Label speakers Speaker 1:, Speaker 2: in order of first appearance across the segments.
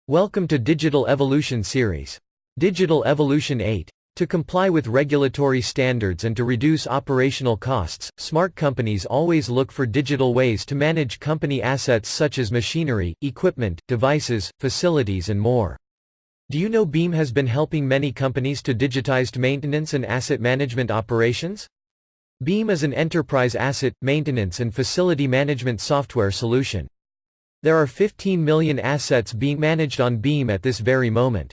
Speaker 1: Welcome to Digital Evolution Series. Digital Evolution 8. To comply with regulatory standards and to reduce operational costs, smart companies always look for digital ways to manage company assets such as machinery, equipment, devices, facilities and more. Do you know BIM has been helping many companies to digitize maintenance and asset management operations? BIM is an enterprise asset, maintenance and facility management software solution. There are 15 million assets being managed on BIM at this very moment.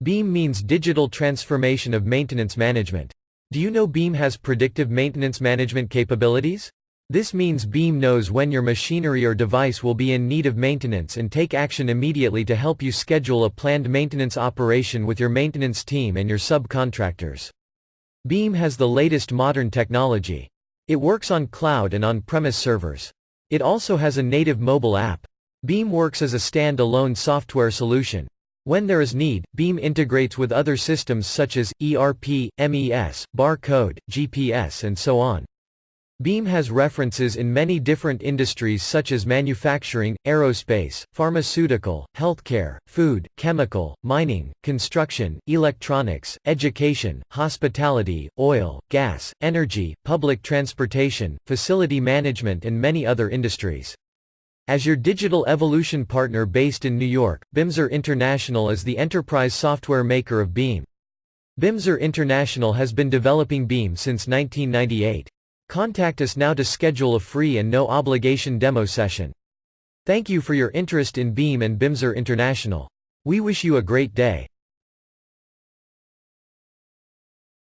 Speaker 1: BIM means digital transformation of maintenance management. Do you know BIM has predictive maintenance management capabilities? This means BIM knows when your machinery or device will be in need of maintenance and take action immediately to help you schedule a planned maintenance operation with your maintenance team and your subcontractors. BIM has the latest modern technology. It works on cloud and on-premise servers. It also has a native mobile app. BIM works as a stand-alone software solution. When there is need, BIM integrates with other systems such as ERP, MES, barcode, GPS and so on. BIM has references in many different industries such as manufacturing, aerospace, pharmaceutical, healthcare, food, chemical, mining, construction, electronics, education, hospitality, oil, gas, energy, public transportation, facility management and many other industries. As your digital evolution partner based in New York, Bimser International is the enterprise software maker of BIM. Bimser International has been developing BIM since 1998. Contact us now to schedule a free and no-obligation demo session. Thank you for your interest in BIM and Bimser International. We wish you a great day.